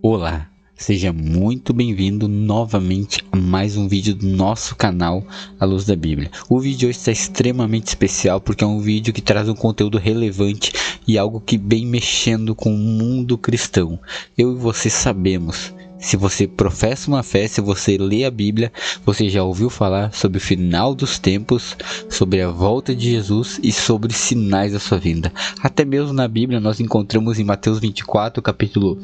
Olá, seja muito bem-vindo novamente a mais um vídeo do nosso canal A Luz da Bíblia. O vídeo de hoje está extremamente especial porque é um vídeo que traz um conteúdo relevante e algo que vem mexendo com o mundo cristão. Eu e você sabemos, se você professa uma fé, se você lê a Bíblia, você já ouviu falar sobre o final dos tempos, sobre a volta de Jesus e sobre os sinais da sua vinda. Até mesmo na Bíblia nós encontramos em Mateus 24, capítulo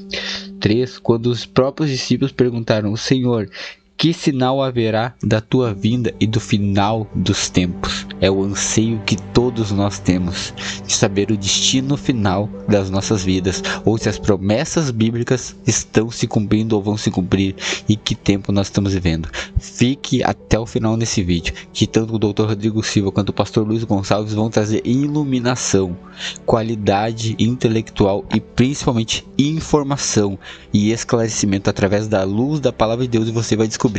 3, quando os próprios discípulos perguntaram: Senhor, que sinal haverá da tua vinda e do final dos tempos? É o anseio que todos nós temos de saber o destino final das nossas vidas, ou se as promessas bíblicas estão se cumprindo ou vão se cumprir, e que tempo nós estamos vivendo. Fique até o final nesse vídeo, que tanto o Dr. Rodrigo Silva quanto o Pastor Luiz Gonçalves vão trazer iluminação, qualidade intelectual e principalmente informação e esclarecimento através da luz da palavra de Deus, e você vai descobrir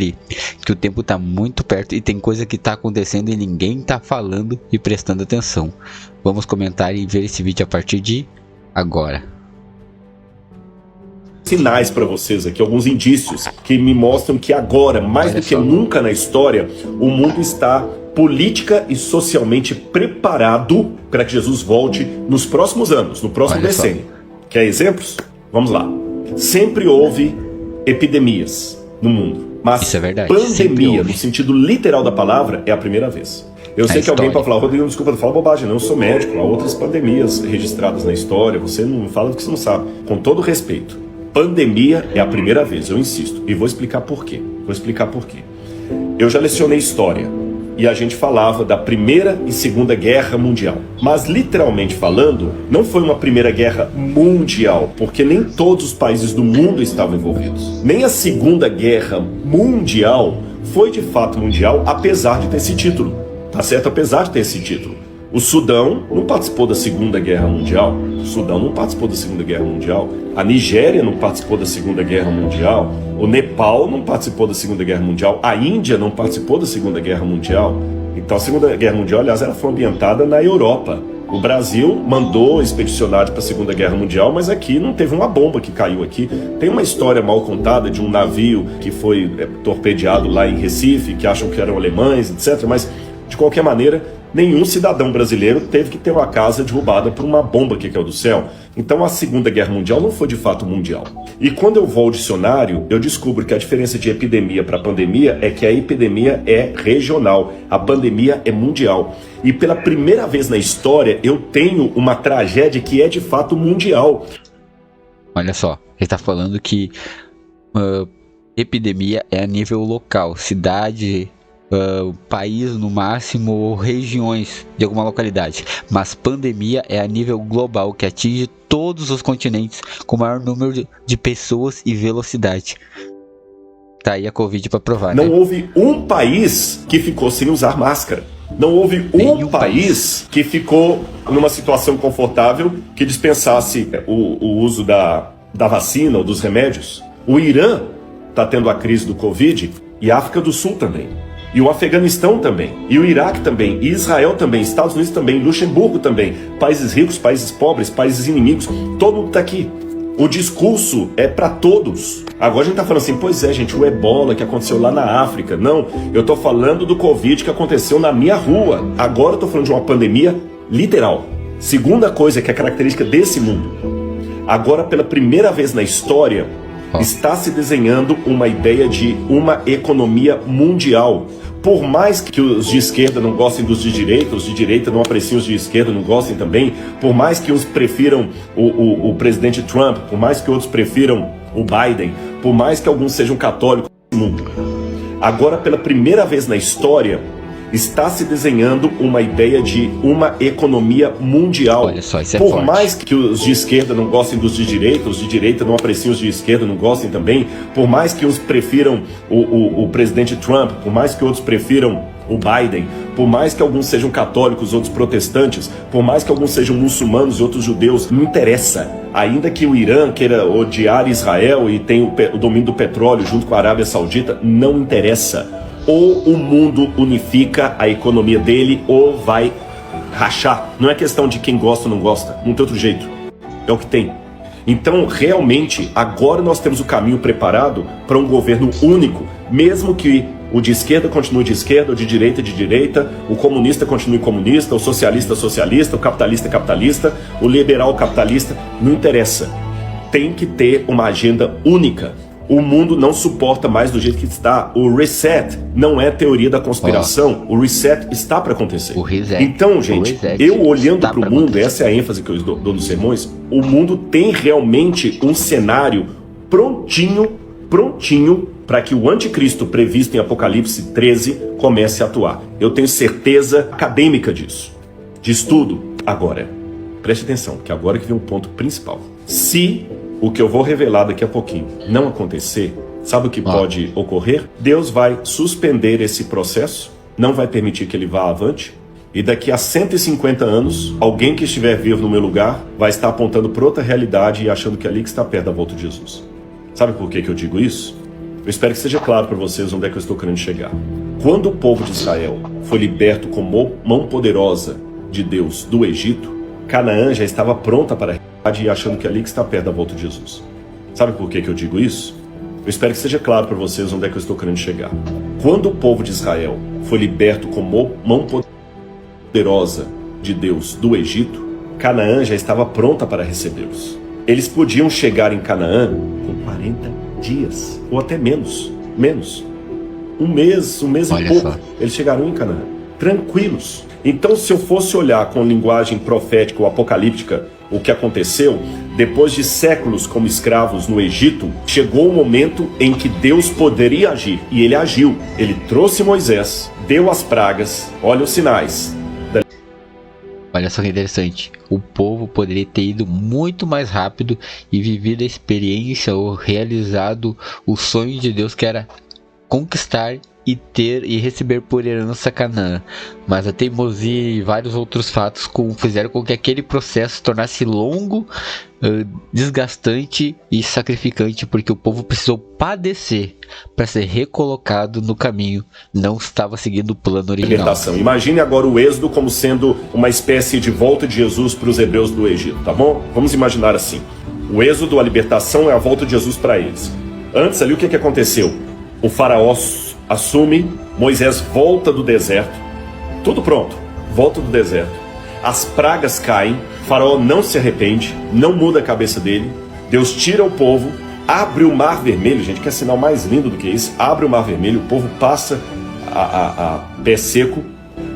que o tempo está muito perto e tem coisa que está acontecendo e ninguém está falando e prestando atenção. Vamos comentar e ver esse vídeo a partir de agora. Sinais para vocês aqui, alguns indícios que me mostram que agora, mais do que nunca na história, o mundo está política e socialmente preparado para que Jesus volte nos próximos anos, no próximo decênio. Quer exemplos? Vamos lá. Sempre houve epidemias no mundo, mas isso é verdade. Pandemia, no sentido literal da palavra, é a primeira vez. Eu sei que alguém pode falar: Rodrigo, desculpa, não fala bobagem, não, eu sou médico, há outras pandemias registradas na história, você não fala do que você não sabe. Com todo respeito, pandemia é a primeira vez, eu insisto, e vou explicar por quê. Eu já lecionei história e a gente falava da Primeira e Segunda Guerra Mundial. Mas, literalmente falando, não foi uma Primeira Guerra Mundial, porque nem todos os países do mundo estavam envolvidos. Nem a Segunda Guerra Mundial foi de fato mundial, apesar de ter esse título. Tá certo? Apesar de ter esse título. O Sudão não participou da Segunda Guerra Mundial. A Nigéria não participou da Segunda Guerra Mundial. O Nepal não participou da Segunda Guerra Mundial. A Índia não participou da Segunda Guerra Mundial. Então a Segunda Guerra Mundial, aliás, ela foi ambientada na Europa. O Brasil mandou expedicionários para a Segunda Guerra Mundial, mas aqui não teve uma bomba que caiu aqui. Tem uma história mal contada de um navio que foi torpedeado lá em Recife, que acham que eram alemães, etc. Mas, de qualquer maneira, nenhum cidadão brasileiro teve que ter uma casa derrubada por uma bomba que caiu do céu. Então a Segunda Guerra Mundial não foi de fato mundial. E quando eu vou ao dicionário, eu descubro que a diferença de epidemia para pandemia é que a epidemia é regional, a pandemia é mundial. E pela primeira vez na história eu tenho uma tragédia que é de fato mundial. Olha só, ele está falando que epidemia é a nível local, cidade, país no máximo, ou regiões de alguma localidade, mas pandemia é a nível global, que atinge todos os continentes com maior número de pessoas e velocidade. Tá aí a Covid para provar. Não houve um país que ficou sem usar máscara. Não houve um país que ficou numa situação confortável que dispensasse o uso da vacina ou dos remédios. O Irã está tendo a crise do Covid, e a África do Sul também. E o Afeganistão também, e o Iraque também, e Israel também, Estados Unidos também, Luxemburgo também, países ricos, países pobres, países inimigos, todo mundo está aqui. O discurso é para todos. Agora a gente está falando assim: pois é, gente, o ebola que aconteceu lá na África. Não, eu estou falando do Covid que aconteceu na minha rua. Agora eu estou falando de uma pandemia literal. Segunda coisa que é característica desse mundo: agora, pela primeira vez na história, está se desenhando uma ideia de uma economia mundial. Por mais que os de esquerda não gostem dos de direita, os de direita não apreciem os de esquerda, não gostem também, por mais que uns prefiram o presidente Trump, por mais que outros prefiram o Biden, por mais que alguns sejam católicos no mundo, agora, pela primeira vez na história, está se desenhando uma ideia de uma economia mundial. Olha só, isso é Por forte. mais que os de esquerda não gostem dos de direita, os de direita não apreciem os de esquerda, não gostem também, por mais que uns prefiram o presidente Trump, por mais que outros prefiram o Biden, por mais que alguns sejam católicos, outros protestantes, por mais que alguns sejam muçulmanos e outros judeus, não interessa. Ainda que o Irã queira odiar Israel e tenha o domínio do petróleo junto com a Arábia Saudita, não interessa. Ou o mundo unifica a economia dele, ou vai rachar. Não é questão de quem gosta ou não gosta, não tem outro jeito. É o que tem. Então, realmente, agora nós temos o caminho preparado para um governo único, mesmo que o de esquerda continue de esquerda, o de direita, o comunista continue comunista, o socialista socialista, o capitalista capitalista, o liberal capitalista, não interessa. Tem que ter uma agenda única. O mundo não suporta mais do jeito que está. O reset não é teoria da conspiração. O reset está para acontecer. O reset. Então, gente, eu olhando para o mundo, essa é a ênfase que eu dou nos sermões, o mundo tem realmente um cenário prontinho para que o anticristo previsto em Apocalipse 13 comece a atuar. Eu tenho certeza acadêmica disso. De estudo. Agora, preste atenção, que agora que vem um ponto principal. Se o que eu vou revelar daqui a pouquinho não acontecer, sabe o que pode ocorrer? Deus vai suspender esse processo, não vai permitir que ele vá avante, e daqui a 150 anos, alguém que estiver vivo no meu lugar vai estar apontando para outra realidade e achando que é ali que está perto da volta de Jesus. Sabe por que eu digo isso? Eu espero que seja claro para vocês onde é que eu estou querendo chegar. Quando o povo de Israel foi liberto com mão poderosa de Deus do Egito, Canaã já estava pronta para a realidade e achando que é ali que está perto da volta de Jesus. Sabe por que eu digo isso? Eu espero que seja claro para vocês onde é que eu estou querendo chegar. Quando o povo de Israel foi liberto com mão poderosa de Deus do Egito, Canaã já estava pronta para recebê-los. Eles podiam chegar em Canaã com 40 dias, ou até menos. Um mês e pouco, eles chegaram em Canaã, tranquilos. Então, se eu fosse olhar com linguagem profética ou apocalíptica o que aconteceu, depois de séculos como escravos no Egito, chegou o momento em que Deus poderia agir. E ele agiu. Ele trouxe Moisés, deu as pragas, olha os sinais. Olha só que interessante, o povo poderia ter ido muito mais rápido e vivido a experiência ou realizado o sonho de Deus, que era conquistar e ter e receber por herança Canaã, mas a teimosia e vários outros fatos fizeram com que aquele processo se tornasse longo, desgastante e sacrificante, porque o povo precisou padecer para ser recolocado no caminho, não estava seguindo o plano original. Libertação. Imagine agora o êxodo como sendo uma espécie de volta de Jesus para os hebreus do Egito, tá bom? Vamos imaginar assim, o êxodo, a libertação é a volta de Jesus para eles. Antes ali o que aconteceu? O faraó assume, Moisés volta do deserto, tudo pronto, volta do deserto, as pragas caem, Faraó não se arrepende, não muda a cabeça dele, Deus tira o povo, abre o mar vermelho, gente, que é sinal mais lindo do que isso, abre o mar vermelho, o povo passa a pé seco,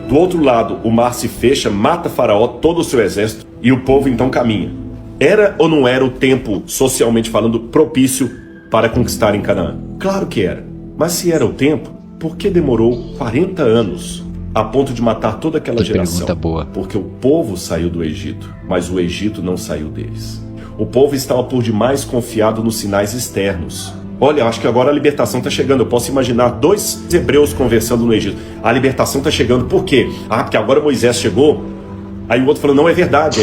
do outro lado o mar se fecha, mata Faraó, todo o seu exército, e o povo então caminha. Era ou não era o tempo, socialmente falando, propício para conquistar em Canaã? Claro que era. Mas se era o tempo, por que demorou 40 anos a ponto de matar toda aquela geração? Boa. Porque o povo saiu do Egito, mas o Egito não saiu deles. O povo estava por demais confiado nos sinais externos. Olha, acho que agora a libertação está chegando. Eu posso imaginar 2 hebreus conversando no Egito. A libertação está chegando. Por quê? Porque agora Moisés chegou. Aí o outro falou, não, é verdade.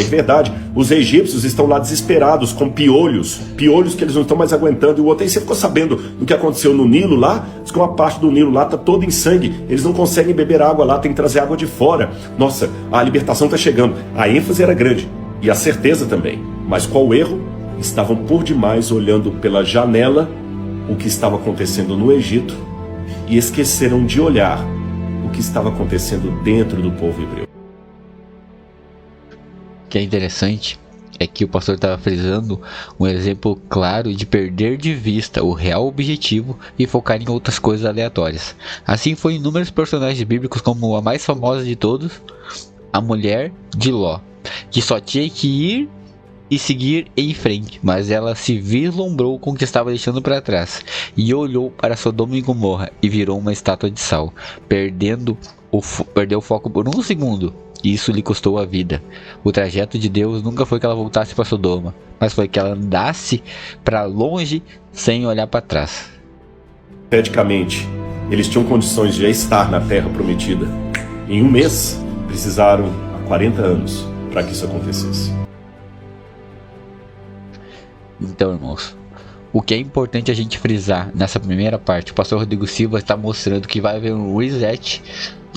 Os egípcios estão lá desesperados, com piolhos que eles não estão mais aguentando. E o outro, aí você ficou sabendo do que aconteceu no Nilo lá? Diz que uma parte do Nilo lá está toda em sangue. Eles não conseguem beber água lá, tem que trazer água de fora. Nossa, a libertação está chegando. A ênfase era grande, e a certeza também. Mas qual o erro? Estavam por demais olhando pela janela o que estava acontecendo no Egito e esqueceram de olhar o que estava acontecendo dentro do povo hebreu. O que é interessante é que o pastor estava frisando um exemplo claro de perder de vista o real objetivo e focar em outras coisas aleatórias. Assim foi em inúmeros personagens bíblicos, como a mais famosa de todos, a mulher de Ló, que só tinha que ir e seguir em frente, mas ela se vislumbrou com o que estava deixando para trás e olhou para Sodoma e Gomorra e virou uma estátua de sal, perdeu o foco por um segundo. E isso lhe custou a vida. O trajeto de Deus nunca foi que ela voltasse para Sodoma, mas foi que ela andasse para longe sem olhar para trás. Praticamente, eles tinham condições de estar na terra prometida. Em um mês, precisaram há 40 anos para que isso acontecesse. Então, irmãos, o que é importante a gente frisar nessa primeira parte, o pastor Rodrigo Silva está mostrando que vai haver um reset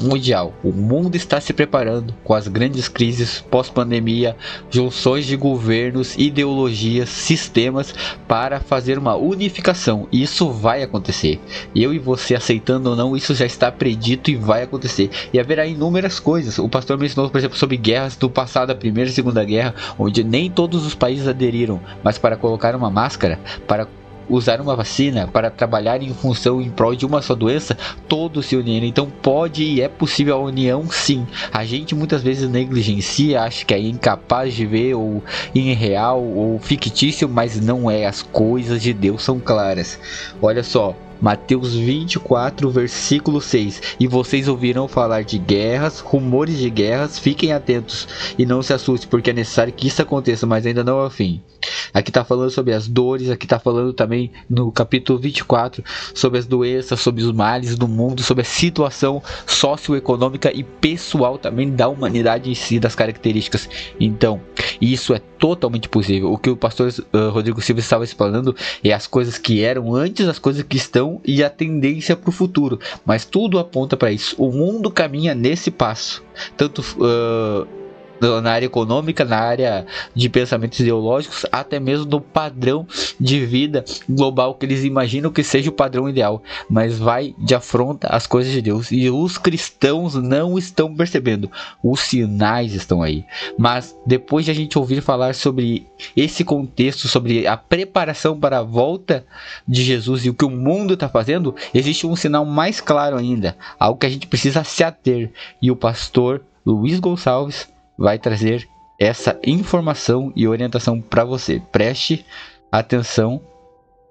mundial. O mundo está se preparando com as grandes crises pós-pandemia, junções de governos, ideologias, sistemas para fazer uma unificação. Isso vai acontecer. Eu e você, aceitando ou não, isso já está predito e vai acontecer. E haverá inúmeras coisas. O pastor mencionou, por exemplo, sobre guerras do passado, a Primeira e Segunda Guerra, onde nem todos os países aderiram, mas para colocar uma máscara, para usar uma vacina, para trabalhar em função, em prol de uma só doença, todos se uniram. Então pode e é possível a união, sim. A gente muitas vezes negligencia, acha que é incapaz de ver, ou irreal, ou fictício, mas não é. As coisas de Deus são claras. Olha só, Mateus 24, versículo 6. E vocês ouvirão falar de guerras, rumores de guerras, fiquem atentos e não se assustem, porque é necessário que isso aconteça, mas ainda não é o fim. Aqui está falando sobre as dores, aqui está falando também no capítulo 24 sobre as doenças, sobre os males do mundo, sobre a situação socioeconômica e pessoal também da humanidade em si, das características. Então, isso é totalmente possível. O que o pastor Rodrigo Silva estava explanando é as coisas que eram antes, as coisas que estão e a tendência para o futuro. Mas tudo aponta para isso. O mundo caminha nesse passo, tanto na área econômica, na área de pensamentos ideológicos, até mesmo do padrão de vida global que eles imaginam que seja o padrão ideal, mas vai de afronta às coisas de Deus, e os cristãos não estão percebendo. Os sinais estão aí. Mas depois de a gente ouvir falar sobre esse contexto, sobre a preparação para a volta de Jesus e o que o mundo está fazendo, existe um sinal mais claro ainda, algo que a gente precisa se ater, e o pastor Luiz Gonçalves vai trazer essa informação e orientação para você. Preste atenção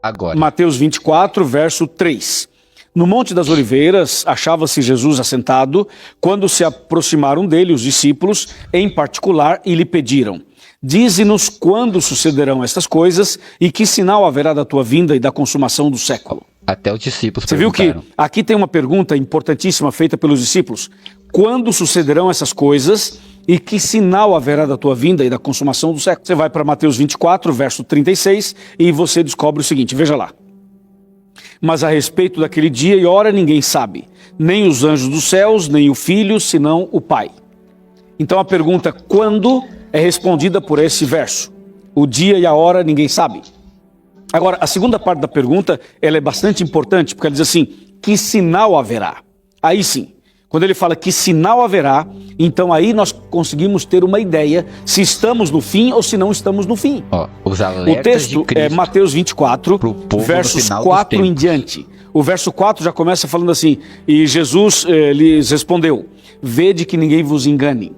agora. Mateus 24, verso 3. No Monte das Oliveiras, achava-se Jesus assentado, quando se aproximaram dele os discípulos, em particular, e lhe pediram: dize-nos quando sucederão estas coisas e que sinal haverá da tua vinda e da consumação do século. Até os discípulos Você viu que aqui tem uma pergunta importantíssima feita pelos discípulos: quando sucederão essas coisas e que sinal haverá da tua vinda e da consumação do século? Você vai para Mateus 24, verso 36, e você descobre o seguinte, veja lá. Mas a respeito daquele dia e hora ninguém sabe, nem os anjos dos céus, nem o Filho, senão o Pai. Então a pergunta quando é respondida por esse verso. O dia e a hora ninguém sabe. Agora, a segunda parte da pergunta, ela é bastante importante, porque ela diz assim, que sinal haverá? Aí sim, quando ele fala que sinal haverá, então aí nós conseguimos ter uma ideia se estamos no fim ou se não estamos no fim. Os alertas o texto é Mateus 24, versos 4 em diante. O verso 4 já começa falando assim, e Jesus lhes respondeu, vede que ninguém vos engane.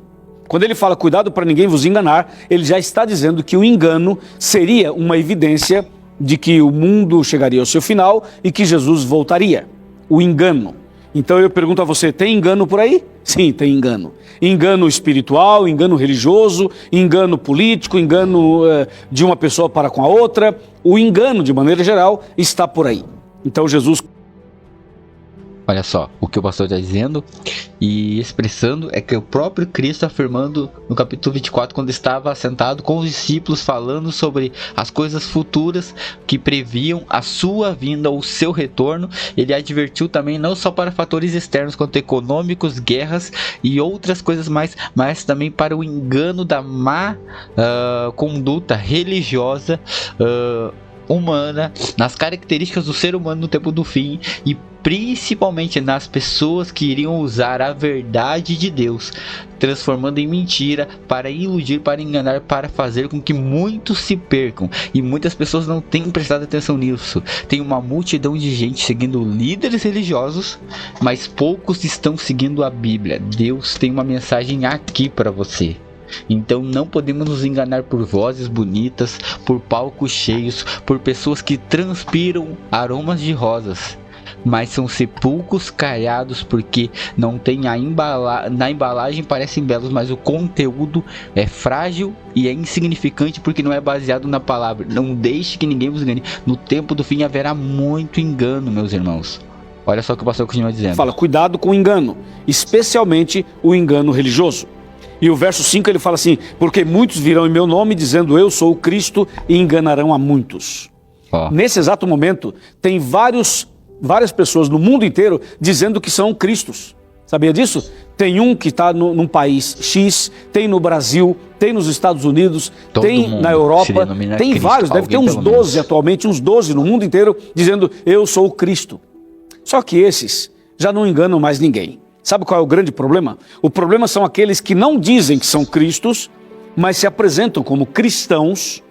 Quando ele fala cuidado para ninguém vos enganar, ele já está dizendo que o engano seria uma evidência de que o mundo chegaria ao seu final e que Jesus voltaria. O engano. Então eu pergunto a você, tem engano por aí? Sim, tem engano. Engano espiritual, engano religioso, engano político, engano de uma pessoa para com a outra. O engano, de maneira geral, está por aí. Então Jesus... Olha só, o que o pastor está dizendo e expressando é que o próprio Cristo afirmando no capítulo 24, quando estava sentado com os discípulos falando sobre as coisas futuras que previam a sua vinda, o seu retorno, ele advertiu também não só para fatores externos quanto econômicos, guerras e outras coisas mais, mas também para o engano da má conduta religiosa humana, nas características do ser humano no tempo do fim e principalmente nas pessoas que iriam usar a verdade de Deus, transformando em mentira para iludir, para enganar, para fazer com que muitos se percam. E muitas pessoas não têm prestado atenção nisso. Tem uma multidão de gente seguindo líderes religiosos, mas poucos estão seguindo a Bíblia. Deus tem uma mensagem aqui para você. Então não podemos nos enganar por vozes bonitas, por palcos cheios, por pessoas que transpiram aromas de rosas, mas são sepulcros caiados porque não tem na embalagem parecem belos, mas o conteúdo é frágil e é insignificante porque não é baseado na palavra. Não deixe que ninguém vos engane. No tempo do fim haverá muito engano, meus irmãos. Olha só o que o pastor continua dizendo. Fala, cuidado com o engano, especialmente o engano religioso. E o verso 5 ele fala assim, porque muitos virão em meu nome dizendo eu sou o Cristo e enganarão a muitos. Nesse exato momento tem várias pessoas no mundo inteiro dizendo que são Cristos. Sabia disso? Tem um que está num país X, tem no Brasil, tem nos Estados Unidos, Todo tem mundo na se Europa, denomina tem Cristo, vários, deve ter alguém uns pelo 12 menos. atualmente, uns 12 no mundo inteiro, dizendo eu sou o Cristo. Só que esses já não enganam mais ninguém. Sabe qual é o grande problema? O problema são aqueles que não dizem que são Cristos, mas se apresentam como cristãos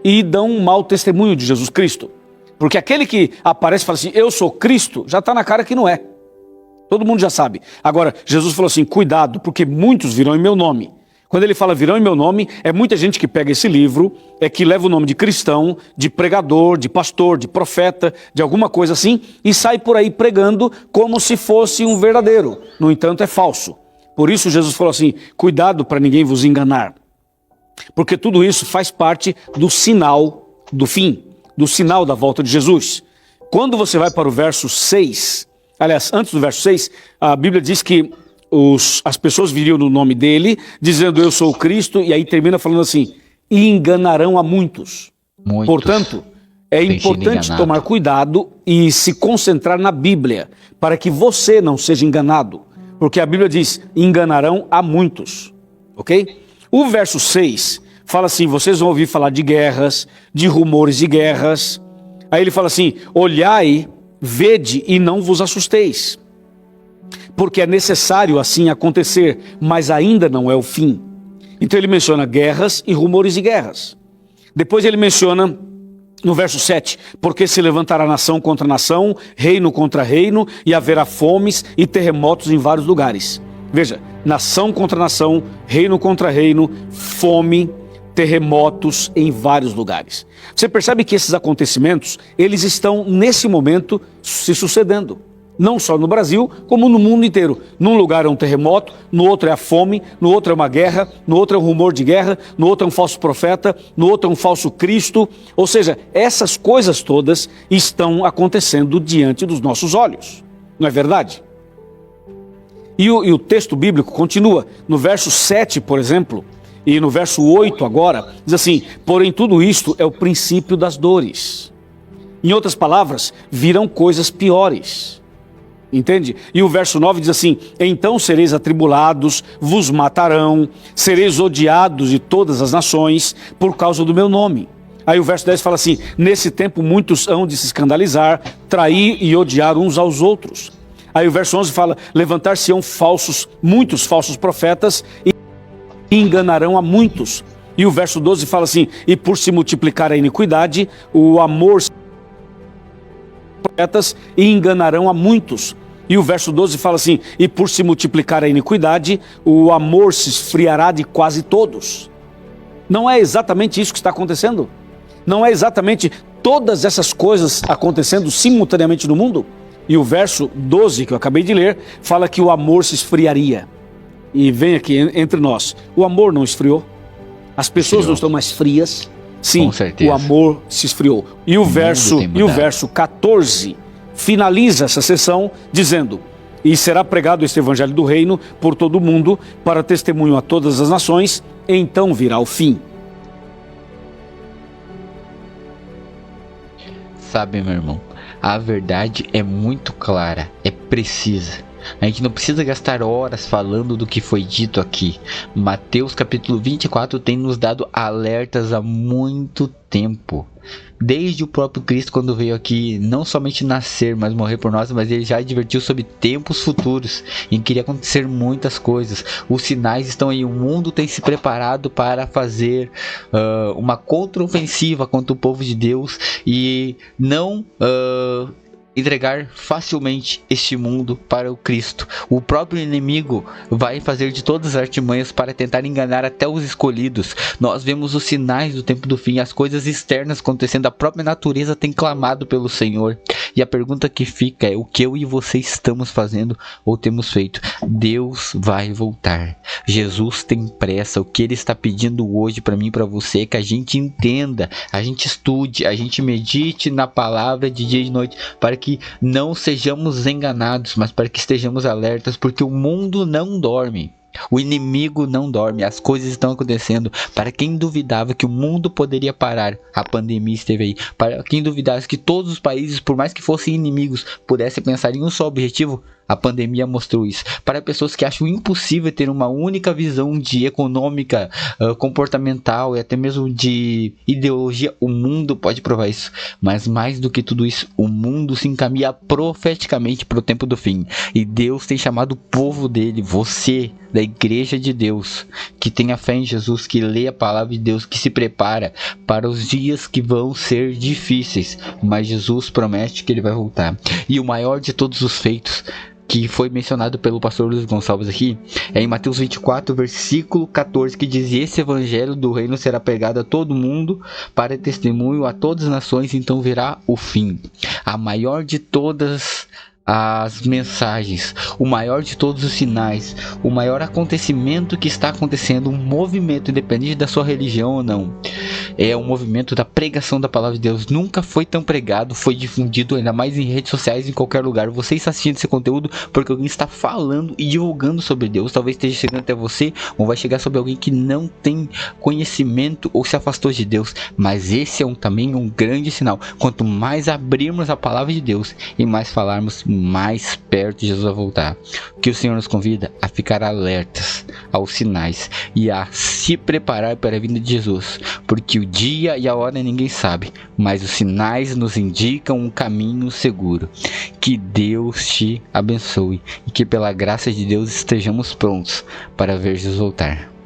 e dão um mau testemunho de Jesus Cristo. Porque aquele que aparece e fala assim, eu sou Cristo, já está na cara que não é. Todo mundo já sabe. Agora, Jesus falou assim, cuidado, porque muitos virão em meu nome. Quando ele fala virão em meu nome, é muita gente que pega esse livro, que leva o nome de cristão, de pregador, de pastor, de profeta, de alguma coisa assim, e sai por aí pregando como se fosse um verdadeiro. No entanto, é falso. Por isso Jesus falou assim, cuidado para ninguém vos enganar. Porque tudo isso faz parte do sinal do fim, do sinal da volta de Jesus. Quando você vai para o verso 6, aliás, antes do verso 6, a Bíblia diz que as pessoas viriam no nome dele, dizendo eu sou o Cristo, e aí termina falando assim, e enganarão a muitos. Muitos. Portanto, é Tem sido importante enganado. tomar cuidado e se concentrar na Bíblia, para que você não seja enganado. Porque a Bíblia diz, enganarão a muitos. Ok? O verso 6 fala assim, vocês vão ouvir falar de guerras, de rumores de guerras. Aí ele fala assim, olhai, vede e não vos assusteis. Porque é necessário assim acontecer, mas ainda não é o fim. Então ele menciona guerras e rumores de guerras. Depois ele menciona no verso 7, porque se levantará nação contra nação, reino contra reino, e haverá fomes e terremotos em vários lugares. Veja, nação contra nação, reino contra reino, fome, terremotos em vários lugares. Você percebe que esses acontecimentos, eles estão nesse momento se sucedendo. Não só no Brasil, como no mundo inteiro. Num lugar é um terremoto, no outro é a fome, no outro é uma guerra, no outro é um rumor de guerra, no outro é um falso profeta, no outro é um falso Cristo. Ou seja, essas coisas todas estão acontecendo diante dos nossos olhos. Não é verdade? E o texto bíblico continua. No verso 7, por exemplo, e no verso 8 agora, diz assim, porém tudo isto é o princípio das dores. Em outras palavras, virão coisas piores. Entende? E o verso 9 diz assim, então sereis atribulados, vos matarão, sereis odiados de todas as nações por causa do meu nome. Aí o verso 10 fala assim, nesse tempo muitos hão de se escandalizar, trair e odiar uns aos outros. Aí o verso 11 fala, levantar-se-ão muitos falsos profetas e enganarão a muitos. E o verso 12 fala assim, e por se multiplicar a iniquidade, o amor profetas e enganarão a muitos. E o verso 12 fala assim, e por se multiplicar a iniquidade, o amor se esfriará de quase todos. Não é exatamente isso que está acontecendo? Não é exatamente todas essas coisas acontecendo simultaneamente no mundo? E o verso 12 que eu acabei de ler, fala que o amor se esfriaria. E vem aqui entre nós, o amor não esfriou? As pessoas não estão mais frias? Sim, Com certeza. o amor se esfriou. E o verso 14 finaliza essa sessão dizendo, e será pregado este evangelho do reino por todo o mundo para testemunho a todas as nações, então virá o fim. Sabe, meu irmão, a verdade é muito clara, é precisa. A gente não precisa gastar horas falando do que foi dito aqui. Mateus capítulo 24 tem nos dado alertas há muito tempo. Desde o próprio Cristo, quando veio aqui, não somente nascer, mas morrer por nós, mas ele já advertiu sobre tempos futuros, em que iria acontecer muitas coisas. Os sinais estão aí, o mundo tem se preparado para fazer uma contraofensiva contra o povo de Deus e não entregar facilmente este mundo para o Cristo. O próprio inimigo vai fazer de todas as artimanhas para tentar enganar até os escolhidos. Nós vemos os sinais do tempo do fim, as coisas externas acontecendo, a própria natureza tem clamado pelo Senhor. E a pergunta que fica é, o que eu e você estamos fazendo ou temos feito? Deus vai voltar. Jesus tem pressa. O que Ele está pedindo hoje para mim e para você é que a gente entenda, a gente estude, a gente medite na palavra de dia e de noite, para que não sejamos enganados, mas para que estejamos alertas, porque o mundo não dorme. O inimigo não dorme, as coisas estão acontecendo. Para quem duvidava que o mundo poderia parar, a pandemia esteve aí. Para quem duvidasse que todos os países, por mais que fossem inimigos, pudessem pensar em um só objetivo, A pandemia mostrou isso. Para pessoas que acham impossível ter uma única visão de econômica, comportamental e até mesmo de ideologia, o mundo pode provar isso. Mas mais do que tudo isso, o mundo se encaminha profeticamente para o tempo do fim. E Deus tem chamado o povo dele, você, da igreja de Deus, que tem a fé em Jesus, que lê a palavra de Deus, que se prepara para os dias que vão ser difíceis. Mas Jesus promete que ele vai voltar. E o maior de todos os feitos, que foi mencionado pelo pastor Luiz Gonçalves aqui, é em Mateus 24, versículo 14, que diz: esse evangelho do reino será pregado a todo mundo para testemunho a todas as nações, então virá o fim. A maior de todas as mensagens, o maior de todos os sinais, o maior acontecimento que está acontecendo, um movimento, independente da sua religião ou não, é o movimento da pregação da palavra de Deus. Nunca foi tão pregado, foi difundido, ainda mais em redes sociais, em qualquer lugar. Você está assistindo esse conteúdo porque alguém está falando e divulgando sobre Deus. Talvez esteja chegando até você, ou vai chegar sobre alguém que não tem conhecimento ou se afastou de Deus. Mas esse é também um grande sinal. Quanto mais abrirmos a palavra de Deus e mais falarmos, mais perto de Jesus vai voltar. Que o Senhor nos convida a ficar alertas aos sinais e a se preparar para a vinda de Jesus, porque o dia e a hora ninguém sabe, mas os sinais nos indicam um caminho seguro. Que Deus te abençoe e que pela graça de Deus estejamos prontos para ver Jesus voltar.